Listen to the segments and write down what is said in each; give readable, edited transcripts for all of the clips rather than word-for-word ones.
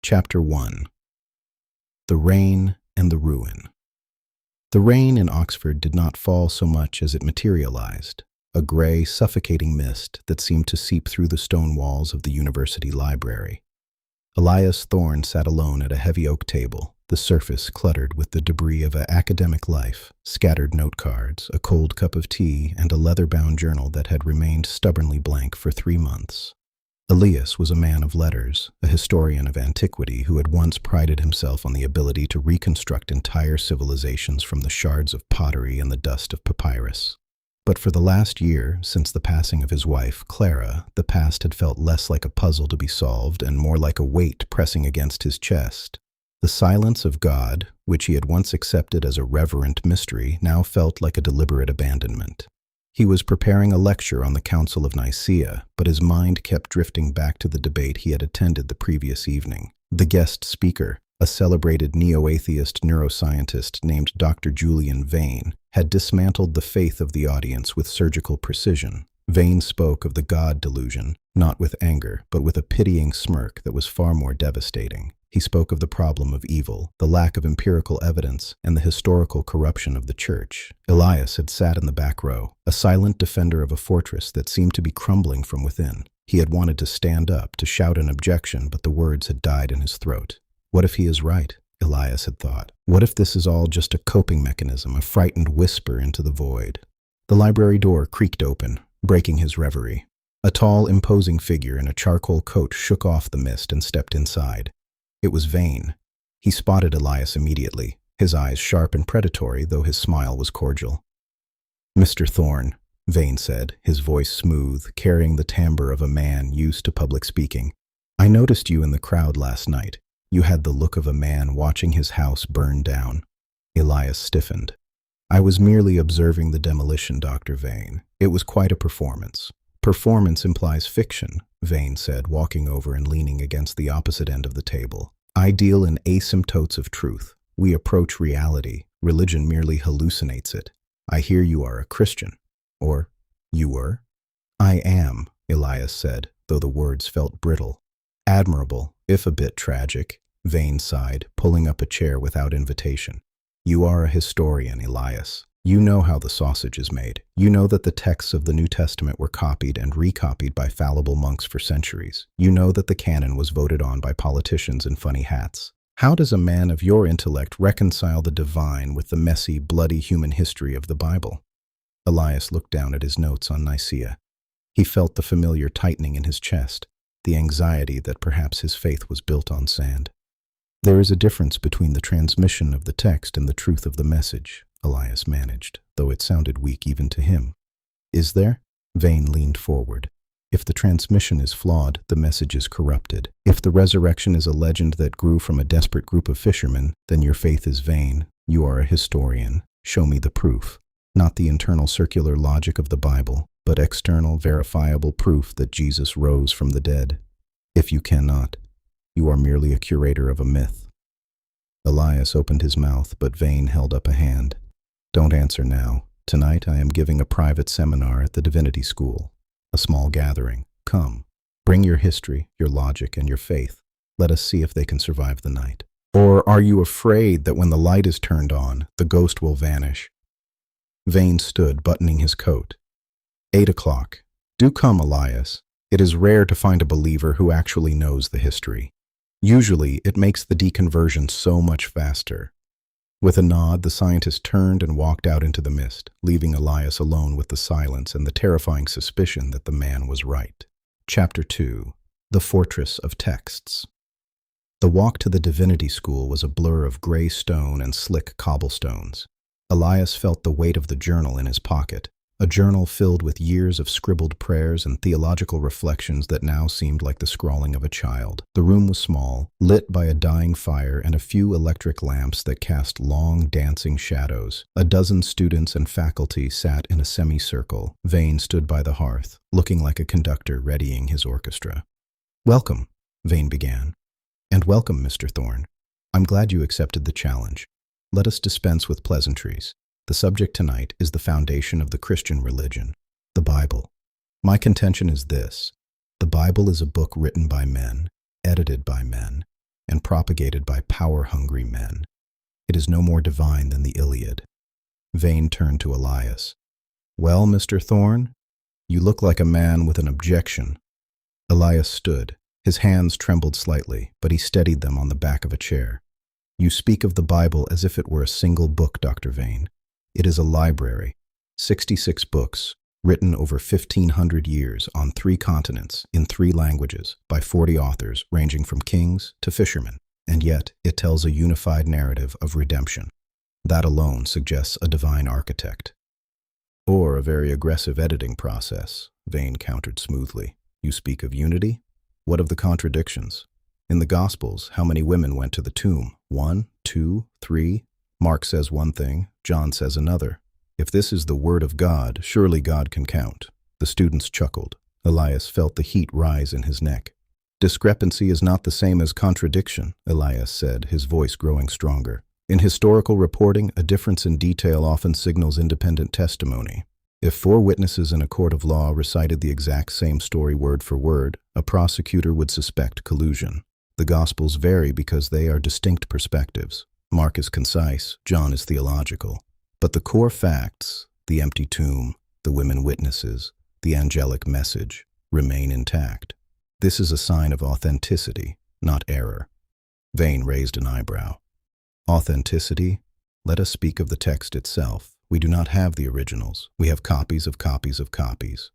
Chapter 1. The Rain and the Ruin. The rain in Oxford did not fall so much as it materialized, a gray, suffocating mist that seemed to seep through the stone walls of the university library. Elias Thorne sat alone at a heavy oak table, the surface cluttered with the debris of academic life, scattered note cards, a cold cup of tea, and a leather-bound journal that had remained stubbornly blank for 3 months. Elias was a man of letters, a historian of antiquity who had once prided himself on the ability to reconstruct entire civilizations from the shards of pottery and the dust of papyrus. But for the last year, since the passing of his wife, Clara, the past had felt less like a puzzle to be solved and more like a weight pressing against his chest. The silence of God, which he had once accepted as a reverent mystery, now felt like a deliberate abandonment. He was preparing a lecture on the Council of Nicaea, but his mind kept drifting back to the debate he had attended the previous evening. The guest speaker, a celebrated neo-atheist neuroscientist named Dr. Julian Vane, had dismantled the faith of the audience with surgical precision. Vane spoke of the God delusion, not with anger, but with a pitying smirk that was far more devastating. He spoke of the problem of evil, the lack of empirical evidence, and the historical corruption of the church. Elias had sat in the back row, a silent defender of a fortress that seemed to be crumbling from within. He had wanted to stand up, to shout an objection, but the words had died in his throat. What if he is right? Elias had thought. What if this is all just a coping mechanism, a frightened whisper into the void? The library door creaked open, breaking his reverie. A tall, imposing figure in a charcoal coat shook off the mist and stepped inside. It was Vane. He spotted Elias immediately, his eyes sharp and predatory, though his smile was cordial. "Mr. Thorne," Vane said, his voice smooth, carrying the timbre of a man used to public speaking. "I noticed you in the crowd last night. You had the look of a man watching his house burn down." Elias stiffened. "I was merely observing the demolition, Dr. Vane. It was quite a performance." "Performance implies fiction," Vane said, walking over and leaning against the opposite end of the table. "I deal in asymptotes of truth. We approach reality. Religion merely hallucinates it. I hear you are a Christian. Or, you were?" "I am," Elias said, though the words felt brittle. "Admirable, if a bit tragic," Vane sighed, pulling up a chair without invitation. "You are a historian, Elias. You know how the sausage is made. You know that the texts of the New Testament were copied and recopied by fallible monks for centuries. You know that the canon was voted on by politicians in funny hats. How does a man of your intellect reconcile the divine with the messy, bloody human history of the Bible?" Elias looked down at his notes on Nicaea. He felt the familiar tightening in his chest, the anxiety that perhaps his faith was built on sand. "There is a difference between the transmission of the text and the truth of the message," Elias managed, though it sounded weak even to him. "Is there?" Vane leaned forward. "If the transmission is flawed, the message is corrupted. If the resurrection is a legend that grew from a desperate group of fishermen, then your faith is vain. You are a historian. Show me the proof. Not the internal circular logic of the Bible, but external, verifiable proof that Jesus rose from the dead. If you cannot, you are merely a curator of a myth." Elias opened his mouth, but Vane held up a hand. "Don't answer now. Tonight I am giving a private seminar at the Divinity School. A small gathering. Come. Bring your history, your logic, and your faith. Let us see if they can survive the night. Or are you afraid that when the light is turned on, the ghost will vanish?" Vane stood, buttoning his coat. 8 o'clock. "Do come, Elias. It is rare to find a believer who actually knows the history. Usually, it makes the deconversion so much faster." With a nod, the scientist turned and walked out into the mist, leaving Elias alone with the silence and the terrifying suspicion that the man was right. Chapter 2. The Fortress of Texts. The walk to the Divinity School was a blur of gray stone and slick cobblestones. Elias felt the weight of the journal in his pocket, a journal filled with years of scribbled prayers and theological reflections that now seemed like the scrawling of a child. The room was small, lit by a dying fire and a few electric lamps that cast long, dancing shadows. A dozen students and faculty sat in a semicircle. Vane stood by the hearth, looking like a conductor readying his orchestra. "Welcome," Vane began. "And welcome, Mr. Thorne. I'm glad you accepted the challenge. Let us dispense with pleasantries. The subject tonight is the foundation of the Christian religion, the Bible. My contention is this: the Bible is a book written by men, edited by men, and propagated by power-hungry men. It is no more divine than the Iliad. Vane turned to Elias. "Well, Mr. Thorne, you look like a man with an objection." Elias stood. His hands trembled slightly, but he steadied them on the back of a chair. "You speak of the Bible as if it were a single book, Dr. Vane. It is a library. 66 books, written over 1,500 years on 3 continents, in 3 languages, by 40 authors ranging from kings to fishermen. And yet, it tells a unified narrative of redemption. That alone suggests a divine architect." "Or a very aggressive editing process," Vane countered smoothly. "You speak of unity? What of the contradictions? In the Gospels, how many women went to the tomb? 1, 2, 3? Mark says one thing, John says another. If this is the word of God, surely God can count." The students chuckled. Elias felt the heat rise in his neck. "Discrepancy is not the same as contradiction," Elias said, his voice growing stronger. "In historical reporting, a difference in detail often signals independent testimony. If 4 witnesses in a court of law recited the exact same story word for word, a prosecutor would suspect collusion. The Gospels vary because they are distinct perspectives. Mark is concise, John is theological. But the core facts, the empty tomb, the women witnesses, the angelic message, remain intact. This is a sign of authenticity, not error." Vane raised an eyebrow. "Authenticity? Let us speak of the text itself. We do not have the originals. We have copies of copies of copies.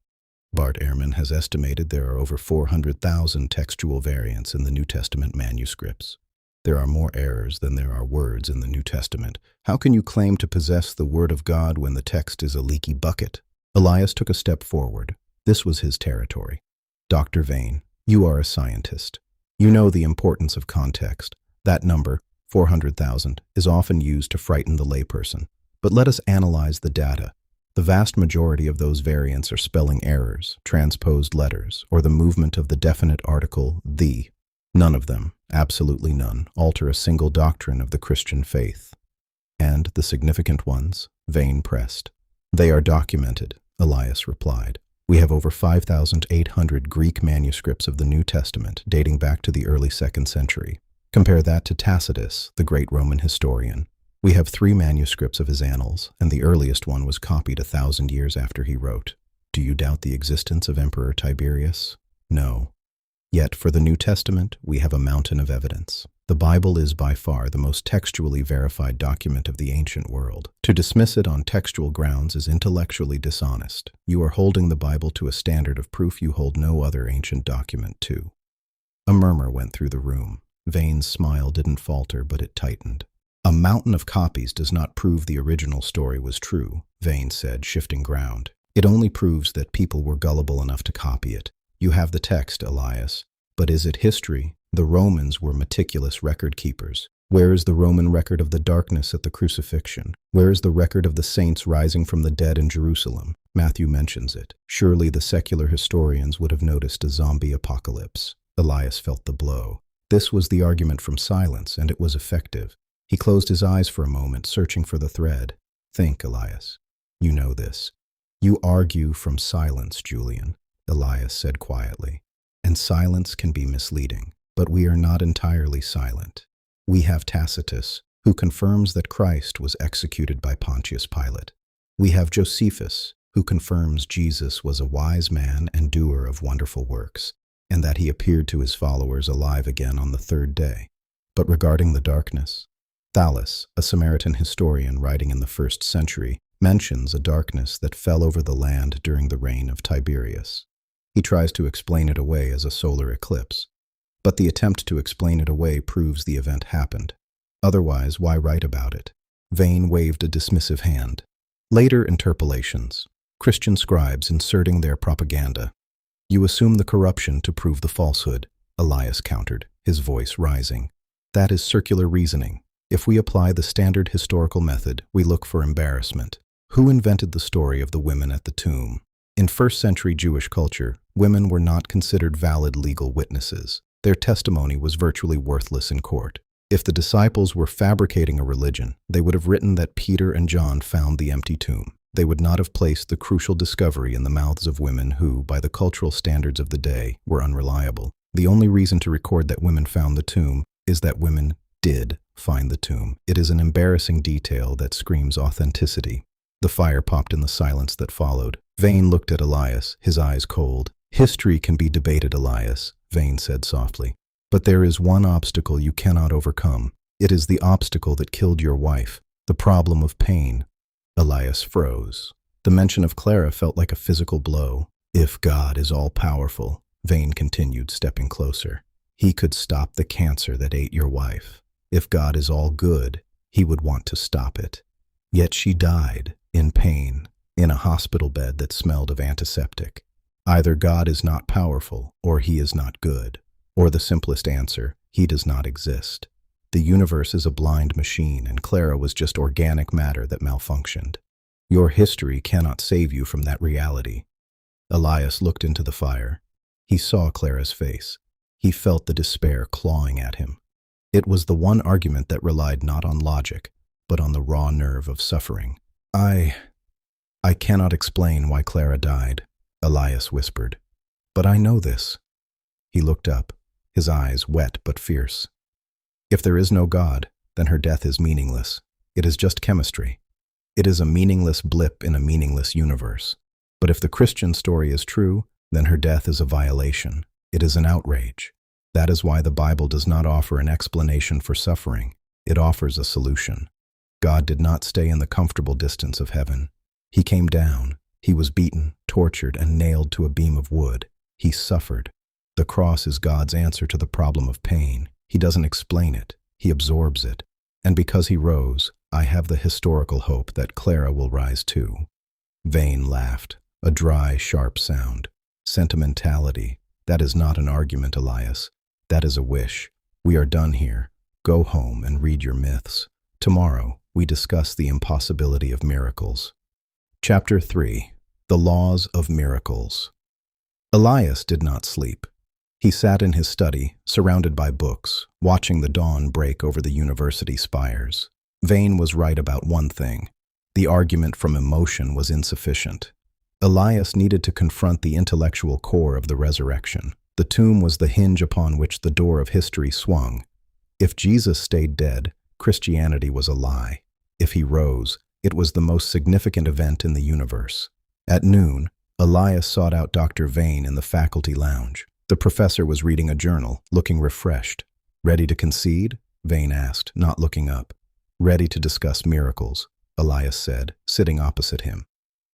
Bart Ehrman has estimated there are over 400,000 textual variants in the New Testament manuscripts. There are more errors than there are words in the New Testament. How can you claim to possess the Word of God when the text is a leaky bucket?" Elias took a step forward. This was his territory. "Dr. Vane, you are a scientist. You know the importance of context. That number, 400,000, is often used to frighten the layperson. But let us analyze the data. The vast majority of those variants are spelling errors, transposed letters, or the movement of the definite article, the. None of them, absolutely none, alter a single doctrine of the Christian faith." "And the significant ones?" Vane pressed. "They are documented," Elias replied. "We have over 5,800 Greek manuscripts of the New Testament dating back to the early 2nd century. Compare that to Tacitus, the great Roman historian. We have 3 manuscripts of his annals, and the earliest one was copied 1,000 years after he wrote. Do you doubt the existence of Emperor Tiberius? No. Yet for the New Testament, we have a mountain of evidence. The Bible is by far the most textually verified document of the ancient world. To dismiss it on textual grounds is intellectually dishonest. You are holding the Bible to a standard of proof you hold no other ancient document to." A murmur went through the room. Vane's smile didn't falter, but it tightened. "A mountain of copies does not prove the original story was true," Vane said, shifting ground. "It only proves that people were gullible enough to copy it. You have the text, Elias. But is it history? The Romans were meticulous record keepers. Where is the Roman record of the darkness at the crucifixion? Where is the record of the saints rising from the dead in Jerusalem? Matthew mentions it. Surely the secular historians would have noticed a zombie apocalypse." Elias felt the blow. This was the argument from silence, and it was effective. He closed his eyes for a moment, searching for the thread. "Think, Elias. You know this. You argue from silence, Julian," Elias said quietly. "And silence can be misleading. But we are not entirely silent. We have Tacitus, who confirms that Christ was executed by Pontius Pilate. We have Josephus, who confirms Jesus was a wise man and doer of wonderful works, and that he appeared to his followers alive again on the 3rd day. But regarding the darkness, Thallus, a Samaritan historian writing in the 1st century, mentions a darkness that fell over the land during the reign of Tiberius. He tries to explain it away as a solar eclipse. But the attempt to explain it away proves the event happened. Otherwise, why write about it? Vane waved a dismissive hand. Later interpolations. Christian scribes inserting their propaganda. "You assume the corruption to prove the falsehood," Elias countered, his voice rising. "That is circular reasoning. If we apply the standard historical method, we look for embarrassment. Who invented the story of the women at the tomb? In 1st century Jewish culture, women were not considered valid legal witnesses. Their testimony was virtually worthless in court. If the disciples were fabricating a religion, they would have written that Peter and John found the empty tomb. They would not have placed the crucial discovery in the mouths of women who, by the cultural standards of the day, were unreliable. The only reason to record that women found the tomb is that women did find the tomb. It is an embarrassing detail that screams authenticity. The fire popped in the silence that followed. Vane looked at Elias, his eyes cold. History can be debated, Elias, Vane said softly. But there is one obstacle you cannot overcome. It is the obstacle that killed your wife, the problem of pain. Elias froze. The mention of Clara felt like a physical blow. If God is all-powerful, Vane continued, stepping closer, he could stop the cancer that ate your wife. If God is all good, he would want to stop it. Yet she died, in pain, in a hospital bed that smelled of antiseptic. Either God is not powerful, or he is not good. Or the simplest answer, he does not exist. The universe is a blind machine, and Clara was just organic matter that malfunctioned. Your history cannot save you from that reality. Elias looked into the fire. He saw Clara's face. He felt the despair clawing at him. It was the one argument that relied not on logic, but on the raw nerve of suffering. I cannot explain why Clara died, Elias whispered. But I know this. He looked up, his eyes wet but fierce. If there is no God, then her death is meaningless. It is just chemistry. It is a meaningless blip in a meaningless universe. But if the Christian story is true, then her death is a violation. It is an outrage. That is why the Bible does not offer an explanation for suffering. It offers a solution. God did not stay in the comfortable distance of heaven. He came down. He was beaten, tortured, and nailed to a beam of wood. He suffered. The cross is God's answer to the problem of pain. He doesn't explain it. He absorbs it. And because he rose, I have the historical hope that Clara will rise too. Vane laughed, a dry, sharp sound. Sentimentality. That is not an argument, Elias. That is a wish. We are done here. Go home and read your myths. Tomorrow, we discuss the impossibility of miracles. Chapter 3. The Laws of Miracles. Elias did not sleep. He sat in his study, surrounded by books, watching the dawn break over the university spires. Vane was right about one thing. The argument from emotion was insufficient. Elias needed to confront the intellectual core of the resurrection. The tomb was the hinge upon which the door of history swung. If Jesus stayed dead, Christianity was a lie. If he rose, it was the most significant event in the universe. At noon, Elias sought out Dr. Vane in the faculty lounge. The professor was reading a journal, looking refreshed. Ready to concede? Vane asked, not looking up. Ready to discuss miracles, Elias said, sitting opposite him.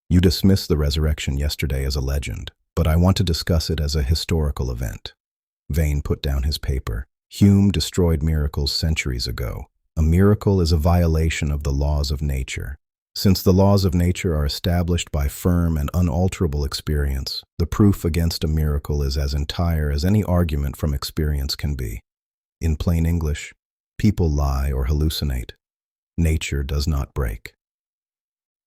You dismissed the resurrection yesterday as a legend, but I want to discuss it as a historical event. Vane put down his paper. Hume destroyed miracles centuries ago. A miracle is a violation of the laws of nature. Since the laws of nature are established by firm and unalterable experience, the proof against a miracle is as entire as any argument from experience can be. In plain English, people lie or hallucinate. Nature does not break.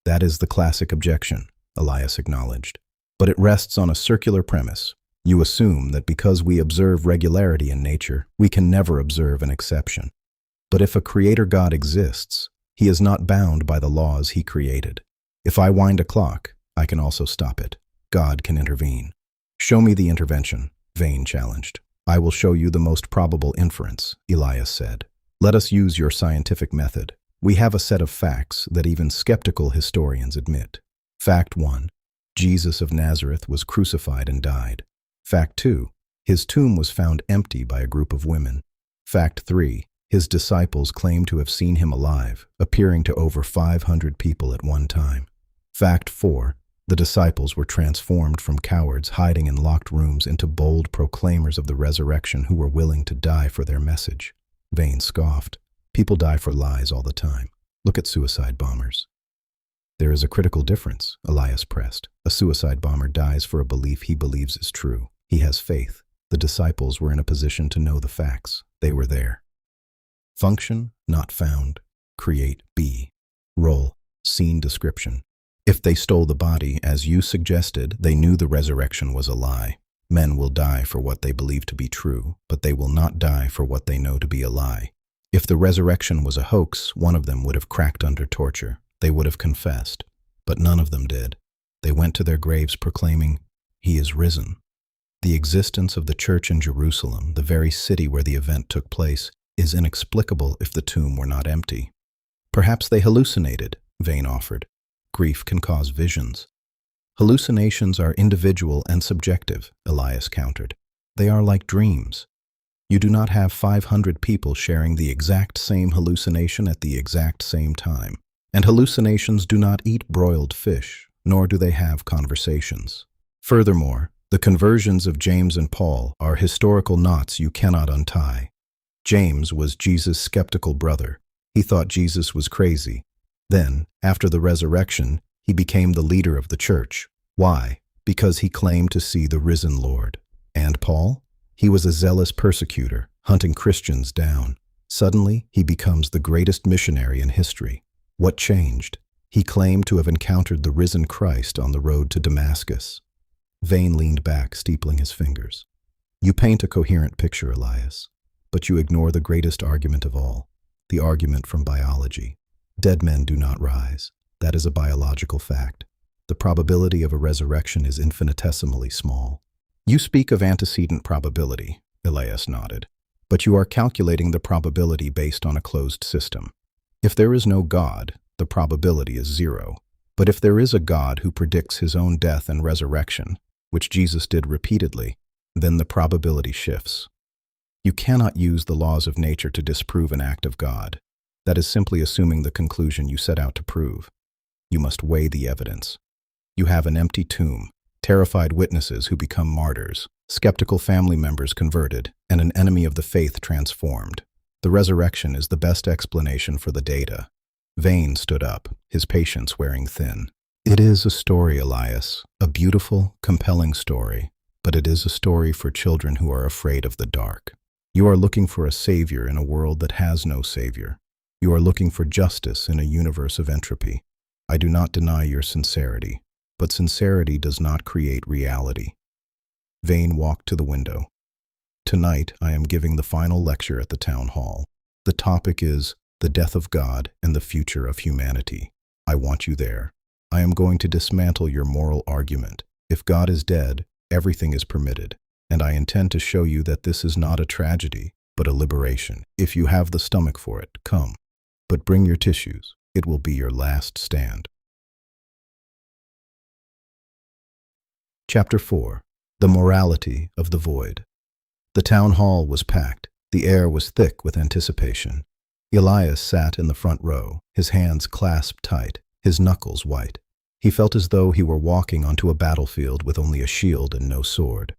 That is the classic objection, Elias acknowledged. But it rests on a circular premise. You assume that because we observe regularity in nature, we can never observe an exception. But if a creator God exists, he is not bound by the laws he created. If I wind a clock, I can also stop it. God can intervene. Show me the intervention, Vane challenged. I will show you the most probable inference, Elias said. Let us use your scientific method. We have a set of facts that even skeptical historians admit. Fact 1. Jesus of Nazareth was crucified and died. Fact 2. His tomb was found empty by a group of women. Fact 3. His disciples claim to have seen him alive, appearing to over 500 people at one time. Fact 4. The disciples were transformed from cowards hiding in locked rooms into bold proclaimers of the resurrection who were willing to die for their message. Vane scoffed. People die for lies all the time. Look at suicide bombers. There is a critical difference, Elias pressed. A suicide bomber dies for a belief he believes is true. He has faith. The disciples were in a position to know the facts. They were there. Function, not found. Create, be. Role, scene description. If they stole the body, as you suggested, they knew the resurrection was a lie. Men will die for what they believe to be true, but they will not die for what they know to be a lie. If the resurrection was a hoax, one of them would have cracked under torture. They would have confessed, but none of them did. They went to their graves proclaiming, "He is risen." The existence of the church in Jerusalem, the very city where the event took place, is inexplicable if the tomb were not empty. Perhaps they hallucinated, Vane offered. Grief can cause visions. Hallucinations are individual and subjective, Elias countered. They are like dreams. You do not have 500 people sharing the exact same hallucination at the exact same time. And hallucinations do not eat broiled fish, nor do they have conversations. Furthermore, the conversions of James and Paul are historical knots you cannot untie. James was Jesus' skeptical brother. He thought Jesus was crazy. Then, after the resurrection, he became the leader of the church. Why? Because he claimed to see the risen Lord. And Paul? He was a zealous persecutor, hunting Christians down. Suddenly, he becomes the greatest missionary in history. What changed? He claimed to have encountered the risen Christ on the road to Damascus. Vane leaned back, steepling his fingers. You paint a coherent picture, Elias, but you ignore the greatest argument of all, the argument from biology. Dead men do not rise. That is a biological fact. The probability of a resurrection is infinitesimally small. You speak of antecedent probability, Elias nodded, but you are calculating the probability based on a closed system. If there is no God, the probability is zero. But if there is a God who predicts his own death and resurrection, which Jesus did repeatedly, then the probability shifts. You cannot use the laws of nature to disprove an act of God. That is simply assuming the conclusion you set out to prove. You must weigh the evidence. You have an empty tomb, terrified witnesses who become martyrs, skeptical family members converted, and an enemy of the faith transformed. The resurrection is the best explanation for the data. Vane stood up, his patience wearing thin. It is a story, Elias, a beautiful, compelling story, but it is a story for children who are afraid of the dark. You are looking for a savior in a world that has no savior. You are looking for justice in a universe of entropy. I do not deny your sincerity, but sincerity does not create reality. Vane walked to the window. Tonight, I am giving the final lecture at the town hall. The topic is the death of God and the future of humanity. I want you there. I am going to dismantle your moral argument. If God is dead, everything is permitted, and I intend to show you that this is not a tragedy, but a liberation. If you have the stomach for it, come. But bring your tissues. It will be your last stand. Chapter 4. The Morality of the Void. The town hall was packed. The air was thick with anticipation. Elias sat in the front row, his hands clasped tight, his knuckles white. He felt as though he were walking onto a battlefield with only a shield and no sword.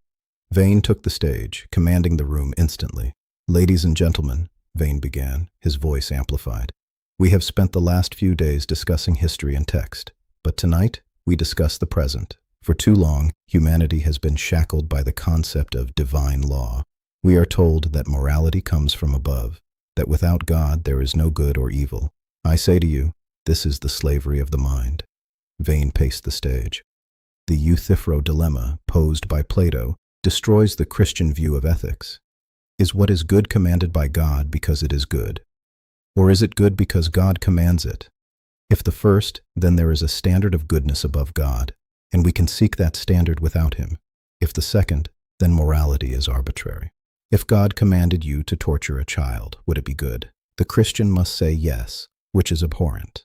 Vane took the stage, commanding the room instantly. Ladies and gentlemen, Vane began, his voice amplified. We have spent the last few days discussing history and text, but tonight we discuss the present. For too long, humanity has been shackled by the concept of divine law. We are told that morality comes from above, that without God there is no good or evil. I say to you, this is the slavery of the mind. Vane paced the stage. The Euthyphro dilemma, posed by Plato, destroys the Christian view of ethics. Is what is good commanded by God because it is good? Or is it good because God commands it? If the first, then there is a standard of goodness above God, and we can seek that standard without him. If the second, then morality is arbitrary. If God commanded you to torture a child, would it be good? The Christian must say yes, which is abhorrent.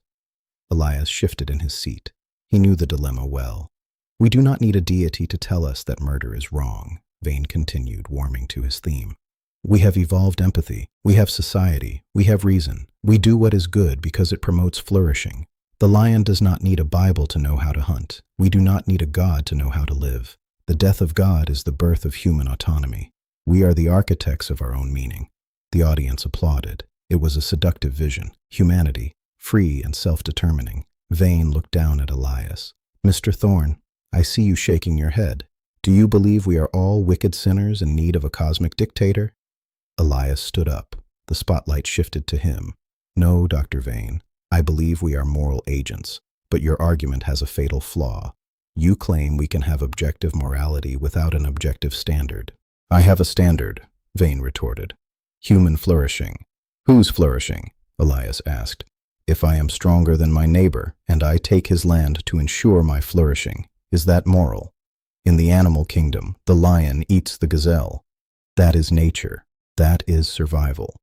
Elias shifted in his seat. He knew the dilemma well. We do not need a deity to tell us that murder is wrong, Vane continued, warming to his theme. We have evolved empathy. We have society. We have reason. We do what is good because it promotes flourishing. The lion does not need a Bible to know how to hunt. We do not need a God to know how to live. The death of God is the birth of human autonomy. We are the architects of our own meaning. The audience applauded. It was a seductive vision. Humanity, free and self-determining. Vane looked down at Elias. Mr. Thorne, I see you shaking your head. Do you believe we are all wicked sinners in need of a cosmic dictator? Elias stood up. The spotlight shifted to him. No, Dr. Vane. I believe we are moral agents, but your argument has a fatal flaw. You claim we can have objective morality without an objective standard. I have a standard, Vane retorted. Human flourishing. Whose flourishing? Elias asked. If I am stronger than my neighbor, and I take his land to ensure my flourishing, is that moral? In the animal kingdom, the lion eats the gazelle. That is nature. That is survival.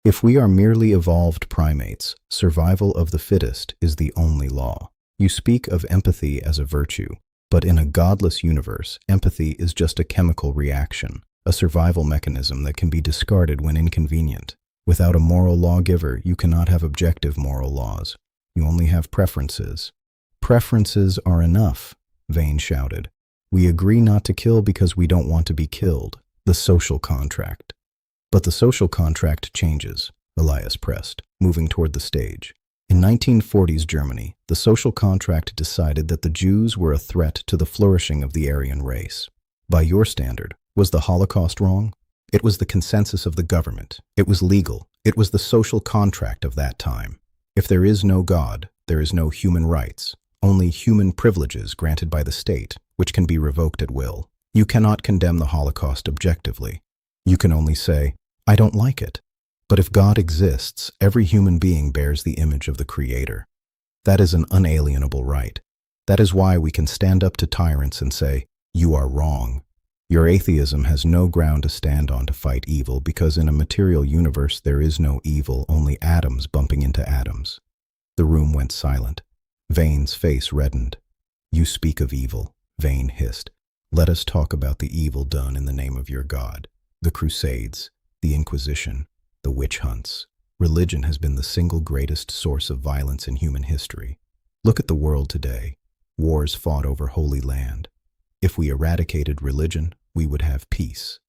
If we are merely evolved primates, survival of the fittest is the only law. You speak of empathy as a virtue, but in a godless universe, empathy is just a chemical reaction, a survival mechanism that can be discarded when inconvenient. Without a moral lawgiver, you cannot have objective moral laws. You only have preferences. Preferences are enough, Vane shouted. We agree not to kill because we don't want to be killed. The social contract. But the social contract changes, Elias pressed, moving toward the stage. In 1940s Germany, the social contract decided that the Jews were a threat to the flourishing of the Aryan race. By your standard, was the Holocaust wrong? It was the consensus of the government. It was legal. It was the social contract of that time. If there is no God, there is no human rights, only human privileges granted by the state, which can be revoked at will. You cannot condemn the Holocaust objectively. You can only say, I don't like it. But if God exists, every human being bears the image of the Creator. That is an unalienable right. That is why we can stand up to tyrants and say, you are wrong. Your atheism has no ground to stand on to fight evil because in a material universe there is no evil, only atoms bumping into atoms. The room went silent. Vane's face reddened. You speak of evil, Vane hissed. Let us talk about the evil done in the name of your God. The Crusades, the Inquisition, the witch hunts. Religion has been the single greatest source of violence in human history. Look at the world today. Wars fought over Holy Land. If we eradicated religion, we would have peace.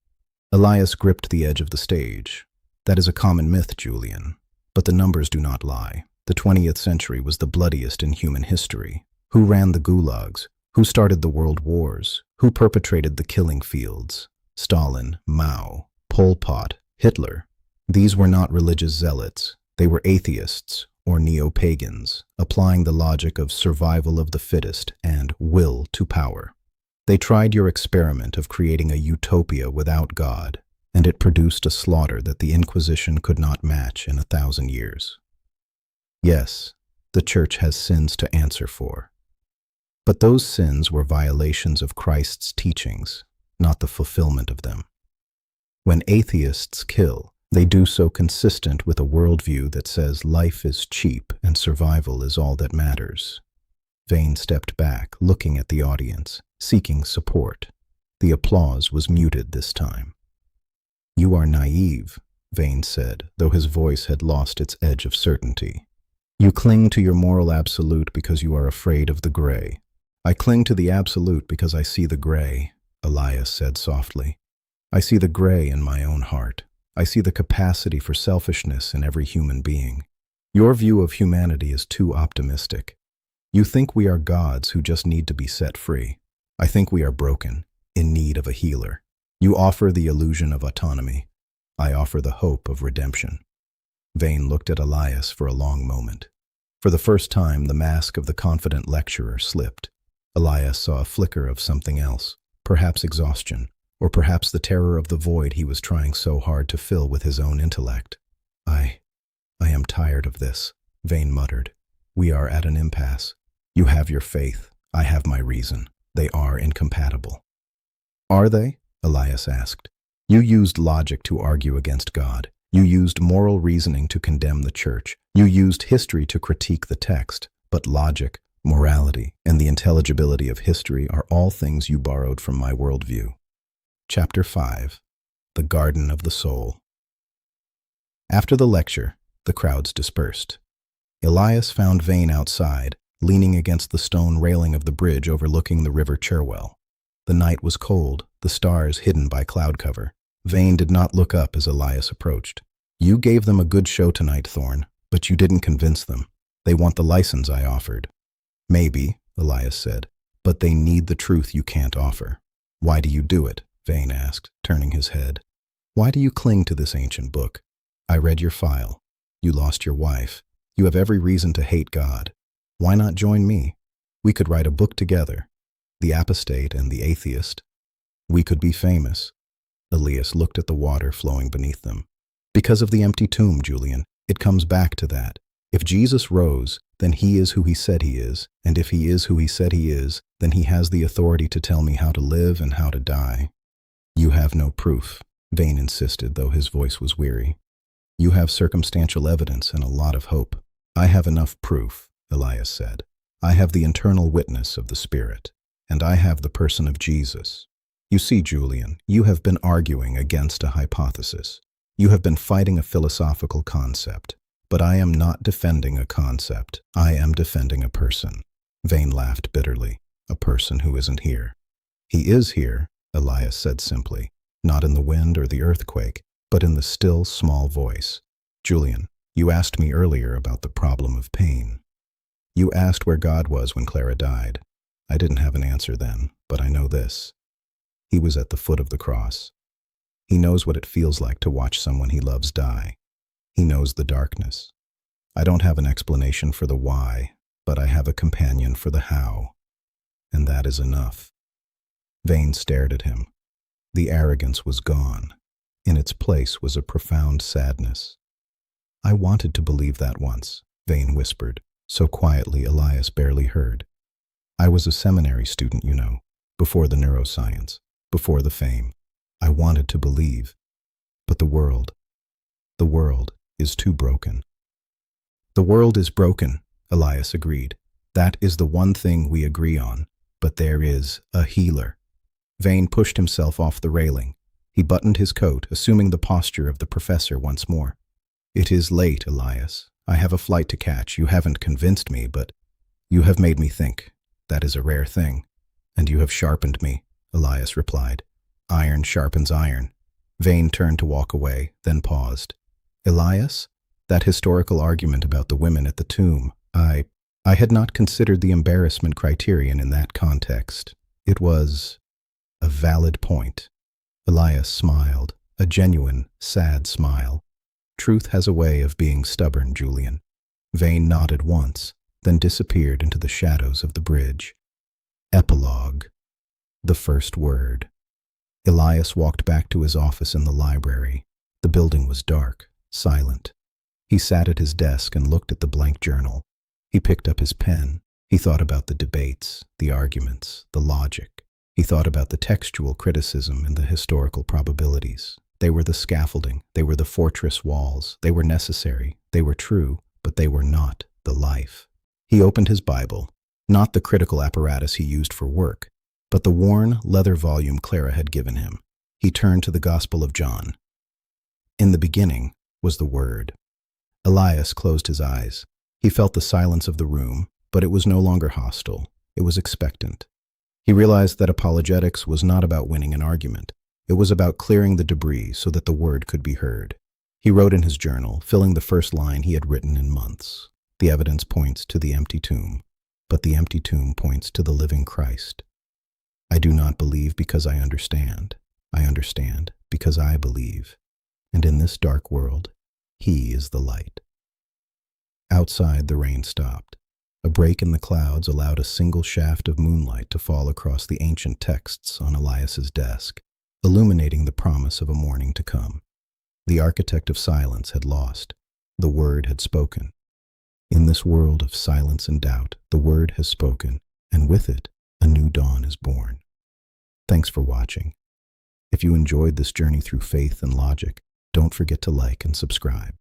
Elias gripped the edge of the stage. That is a common myth, Julian. But the numbers do not lie. The 20th century was the bloodiest in human history. Who ran the gulags? Who started the world wars? Who perpetrated the killing fields? Stalin, Mao, Pol Pot, Hitler. These were not religious zealots. They were atheists, or neo-pagans, applying the logic of survival of the fittest and will to power. They tried your experiment of creating a utopia without God, and it produced a slaughter that the Inquisition could not match in 1,000 years. Yes, the Church has sins to answer for. But those sins were violations of Christ's teachings, not the fulfillment of them. When atheists kill, they do so consistent with a worldview that says life is cheap and survival is all that matters. Vane stepped back, looking at the audience, seeking support. The applause was muted this time. You are naive, Vane said, though his voice had lost its edge of certainty. You cling to your moral absolute because you are afraid of the gray. I cling to the absolute because I see the gray, Elias said softly. I see the gray in my own heart. I see the capacity for selfishness in every human being. Your view of humanity is too optimistic. You think we are gods who just need to be set free. I think we are broken, in need of a healer. You offer the illusion of autonomy. I offer the hope of redemption. Vane looked at Elias for a long moment. For the first time, the mask of the confident lecturer slipped. Elias saw a flicker of something else, perhaps exhaustion, or perhaps the terror of the void he was trying so hard to fill with his own intellect. I am tired of this, Vane muttered. We are at an impasse. You have your faith. I have my reason. They are incompatible. Are they? Elias asked. You used logic to argue against God. You used moral reasoning to condemn the Church. You used history to critique the text. But logic, morality, and the intelligibility of history are all things you borrowed from my worldview. Chapter 5. The Garden of the Soul. After the lecture, the crowds dispersed. Elias found Vane outside, leaning against the stone railing of the bridge overlooking the river Cherwell. The night was cold, the stars hidden by cloud cover. Vane did not look up as Elias approached. You gave them a good show tonight, Thorne, but you didn't convince them. They want the license I offered. Maybe, Elias said, but they need the truth you can't offer. Why do you do it? Vane asked, turning his head. Why do you cling to this ancient book? I read your file. You lost your wife. You have every reason to hate God. Why not join me? We could write a book together. The Apostate and the Atheist. We could be famous. Elias looked at the water flowing beneath them. Because of the empty tomb, Julian. It comes back to that. If Jesus rose, then he is who he said he is, and if he is who he said he is, then he has the authority to tell me how to live and how to die. You have no proof, Vane insisted, though his voice was weary. You have circumstantial evidence and a lot of hope. I have enough proof, Elias said. I have the internal witness of the Spirit, and I have the person of Jesus. You see, Julian, you have been arguing against a hypothesis. You have been fighting a philosophical concept. But I am not defending a concept. I am defending a person. Vane laughed bitterly. A person who isn't here. He is here, Elias said simply, not in the wind or the earthquake, but in the still, small voice. Julian, you asked me earlier about the problem of pain. You asked where God was when Clara died. I didn't have an answer then, but I know this. He was at the foot of the cross. He knows what it feels like to watch someone he loves die. He knows the darkness. I don't have an explanation for the why, but I have a companion for the how. And that is enough. Vane stared at him. The arrogance was gone. In its place was a profound sadness. I wanted to believe that once, Vane whispered, so quietly Elias barely heard. I was a seminary student, you know, before the neuroscience, before the fame. I wanted to believe. But the world is too broken. The world is broken, Elias agreed. That is the one thing we agree on. But there is a healer. Vane pushed himself off the railing. He buttoned his coat, assuming the posture of the professor once more. It is late, Elias. I have a flight to catch. You haven't convinced me, but you have made me think. That is a rare thing. And you have sharpened me, Elias replied. Iron sharpens iron. Vane turned to walk away, then paused. Elias? That historical argument about the women at the tomb, I had not considered the embarrassment criterion in that context. It was a valid point. Elias smiled, a genuine, sad smile. Truth has a way of being stubborn, Julian. Vane nodded once, then disappeared into the shadows of the bridge. Epilogue. The first word. Elias walked back to his office in the library. The building was dark, silent. He sat at his desk and looked at the blank journal. He picked up his pen. He thought about the debates, the arguments, the logic. He thought about the textual criticism and the historical probabilities. They were the scaffolding. They were the fortress walls. They were necessary. They were true, but they were not the life. He opened his Bible, not the critical apparatus he used for work, but the worn leather volume Clara had given him. He turned to the Gospel of John. In the beginning was the Word. Elias closed his eyes. He felt the silence of the room, but it was no longer hostile. It was expectant. He realized that apologetics was not about winning an argument. It was about clearing the debris so that the word could be heard. He wrote in his journal, filling the first line he had written in months. The evidence points to the empty tomb, but the empty tomb points to the living Christ. I do not believe because I understand. I understand because I believe. And in this dark world, He is the light. Outside, the rain stopped. A break in the clouds allowed a single shaft of moonlight to fall across the ancient texts on Elias's desk, illuminating the promise of a morning to come. The architect of silence had lost. The word had spoken. In this world of silence and doubt, the word has spoken, and with it, a new dawn is born. Thanks for watching. If you enjoyed this journey through faith and logic, don't forget to like and subscribe.